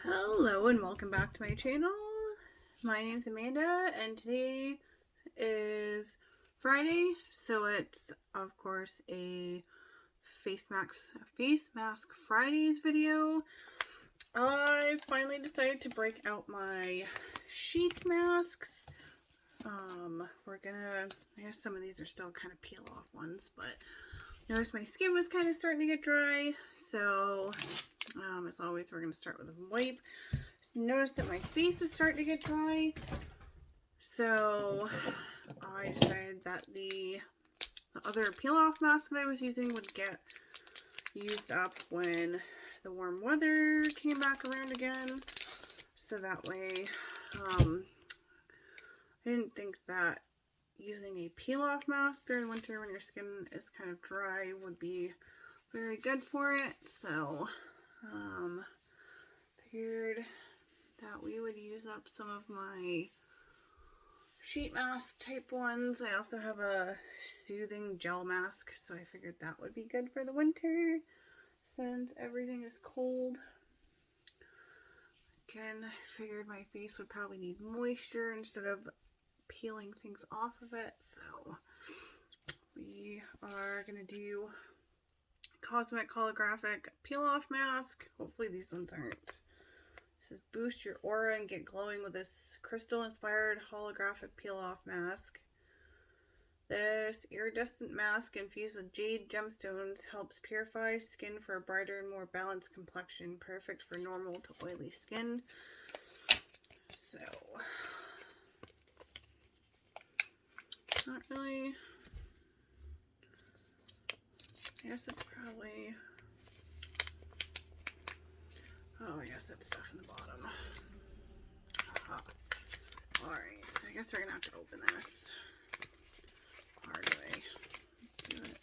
Hello and welcome back to my channel. My name's Amanda and today is Friday, so it's of course a face mask Fridays video. I finally decided to break out my sheet masks. I guess some of these are still kind of peel off ones, but notice my skin was kind of starting to get dry, so as always, we're going to start with a wipe. Noticed that my face was starting to get dry, so I decided that the other peel-off mask that I was using would get used up when the warm weather came back around again. So that way, I didn't think that using a peel-off mask during winter when your skin is kind of dry would be very good for it. So, figured that we would use up some of my sheet mask type ones. I also have a soothing gel mask, so I figured that would be good for the winter since everything is cold. Again, I figured my face would probably need moisture instead of peeling things off of it, so we are going to do Cosmic Holographic Peel-Off Mask. Hopefully these ones aren't. This is Boost Your Aura and Get Glowing with this crystal-inspired holographic peel-off mask. This iridescent mask infused with jade gemstones helps purify skin for a brighter and more balanced complexion, perfect for normal to oily skin. So, not really. I guess it's probably. Oh, I guess it's stuff in the bottom. Alright, so I guess we're gonna have to open this. Hard way. Do it.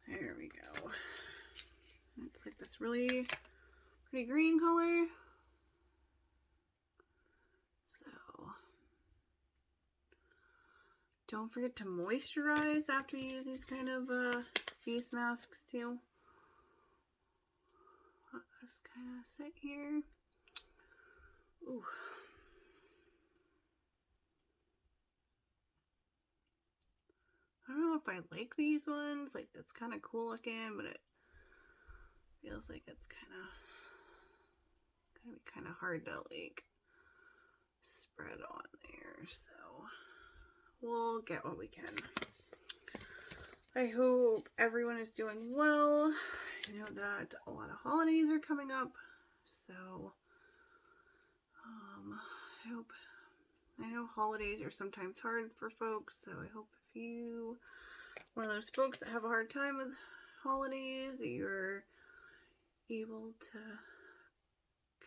There we go. It's like this really pretty green color. So, don't forget to moisturize after you use these kind of face masks too. Let this kind of sit here. Ooh. I don't know if I like these ones. Like, that's kind of cool looking, but it feels like it's gonna be kind of hard to like spread on there. So we'll get what we can. I hope everyone is doing well. I know that a lot of holidays are coming up, so I know holidays are sometimes hard for folks, so I hope if you one of those folks that have a hard time with holidays, that you're able to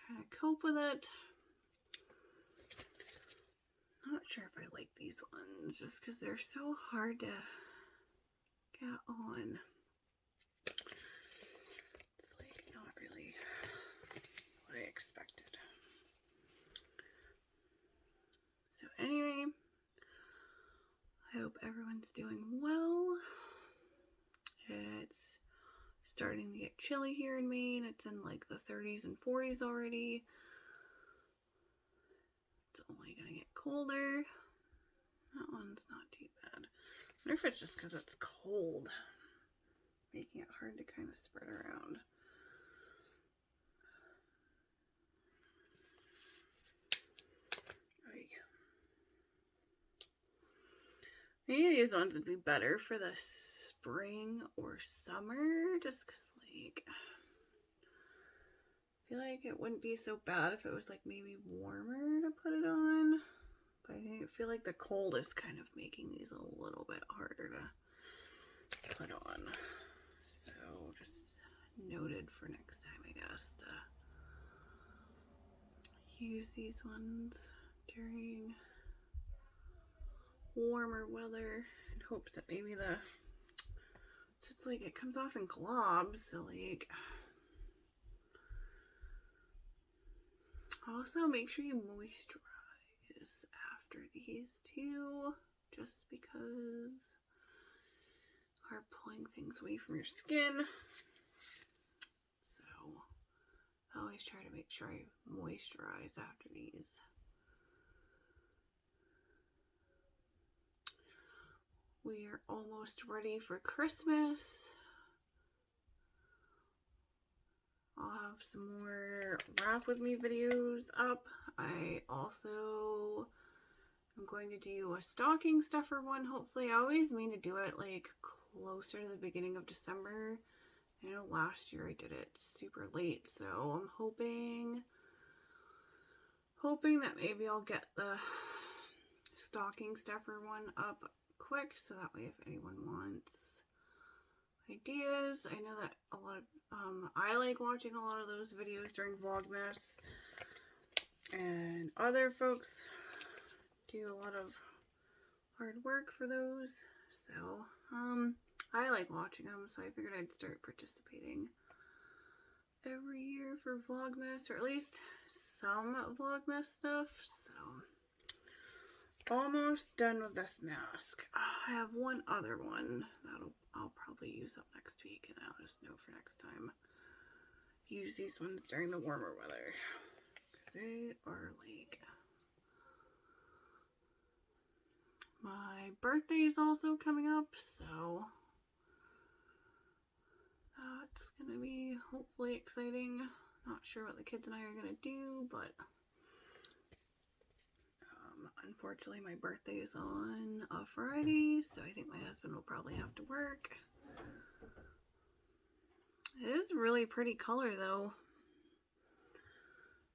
kind of cope with it. Not sure if I like these ones just because they're so hard to get on. It's like not really what I expected. So anyway, I hope everyone's doing well. It's starting to get chilly here in Maine. It's in like the 30s and 40s already. It's only gonna get colder. That one's not too bad. I wonder if it's just because it's cold, making it hard to kind of spread around. Maybe these ones would be better for the spring or summer, just because, like, I feel like it wouldn't be so bad if it was, like, maybe warmer to put it on. But I feel like the cold is kind of making these a little bit harder to put on. So, just noted for next time, I guess, to use these ones during warmer weather in hopes that maybe it's like it comes off in globs, so like also make sure you moisturize after these too, just because are pulling things away from your skin. So I always try to make sure I moisturize after these. We are almost ready for Christmas. I'll have some more Wrap With Me videos up. I also am going to do a stocking stuffer one, hopefully. I always mean to do it like closer to the beginning of December. I know last year I did it super late, so I'm hoping that maybe I'll get the stocking stuffer one up quick, so that way if anyone wants ideas, I know that a lot of I like watching a lot of those videos during Vlogmas, and other folks do a lot of hard work for those, so I like watching them, so I figured I'd start participating every year for Vlogmas, or at least some Vlogmas stuff. So almost done with this mask. I have one other one that'll I'll probably use up next week, and I'll just know for next time. Use these ones during the warmer weather, because they are like... My birthday is also coming up, so that's gonna be hopefully exciting. Not sure what the kids and I are gonna do, but unfortunately my birthday is on a Friday, so I think my husband will probably have to work. It is a really pretty color though.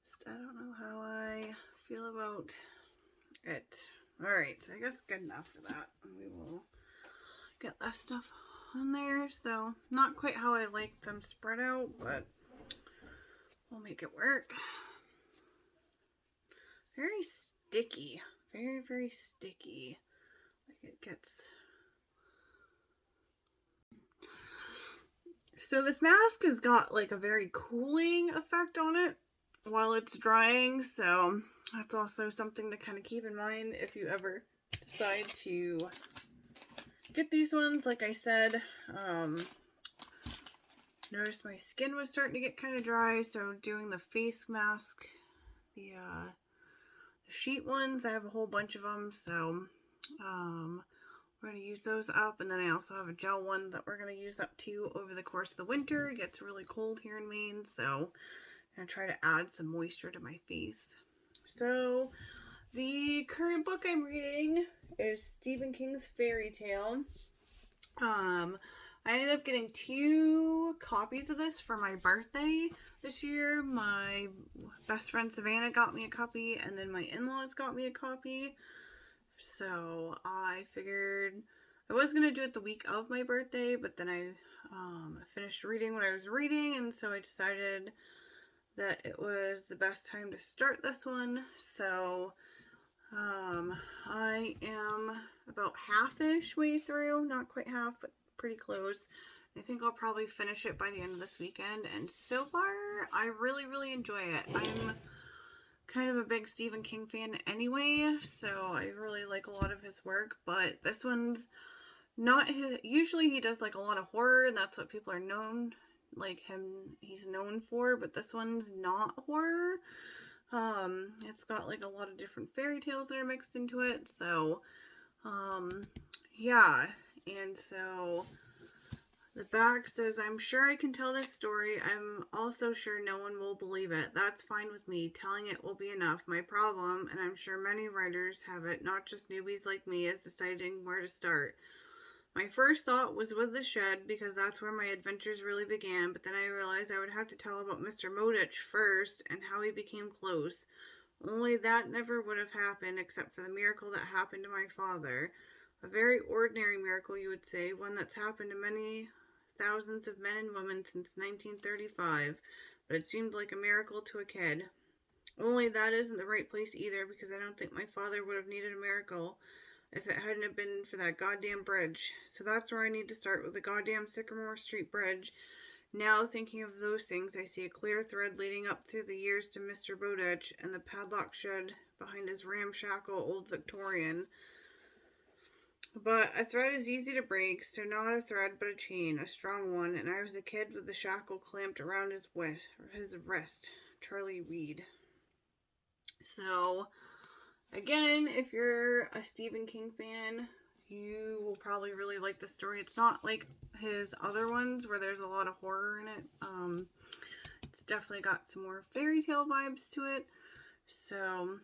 Just, I don't know how I feel about it. Alright, so I guess good enough for that. We will get that stuff on there. So, not quite how I like them spread out, but we'll make it work. Very sticky. Very, very sticky. Like it gets... So this mask has got like a very cooling effect on it while it's drying, so that's also something to kind of keep in mind if you ever decide to get these ones. Like I said, noticed my skin was starting to get kind of dry, so doing the face mask, the sheet ones, I have a whole bunch of them, so we're going to use those up, and then I also have a gel one that we're going to use up too over the course of the winter. It gets really cold here in Maine, so I'm going to try to add some moisture to my face. So the current book I'm reading is Stephen King's Fairy Tale. I ended up getting 2 copies of this for my birthday this year. My best friend Savannah got me a copy, and then my in-laws got me a copy. So I figured I was going to do it the week of my birthday, but then I finished reading what I was reading, and so I decided that it was the best time to start this one. So I am about half-ish way through, not quite half, but pretty close. I think I'll probably finish it by the end of this weekend, and so far I really, really enjoy it. I'm kind of a big Stephen King fan anyway, so I really like a lot of his work, but this one's not his, usually he does like a lot of horror, and that's what people are known, like he's known for, but this one's not horror. It's got like a lot of different fairy tales that are mixed into it, so yeah, and so the back says, "I'm sure I can tell this story. I'm also sure no one will believe it. That's fine with me. Telling it will be enough. My problem, and I'm sure many writers have it, not just newbies like me, is deciding where to start. My first thought was with the shed, because that's where my adventures really began, but then I realized I would have to tell about Mr. Modich first, and how he became close. Only that never would have happened, except for the miracle that happened to my father. A very ordinary miracle, you would say, one that's happened to many thousands of men and women since 1935, but it seemed like a miracle to a kid. Only that isn't the right place either, because I don't think my father would have needed a miracle if it hadn't have been for that goddamn bridge. So that's where I need to start, with the goddamn Sycamore Street Bridge. Now, thinking of those things, I see a clear thread leading up through the years to Mr. Bowditch and the padlock shed behind his ramshackle old Victorian. But a thread is easy to break, so not a thread but a chain, a strong one, and I was a kid with the shackle clamped around his wrist. Charlie Reed. So, again, if you're a Stephen King fan, you will probably really like the story. It's not like his other ones where there's a lot of horror in it. It's definitely got some more fairy tale vibes to it. So,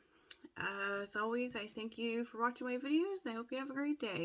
as always, I thank you for watching my videos, and I hope you have a great day.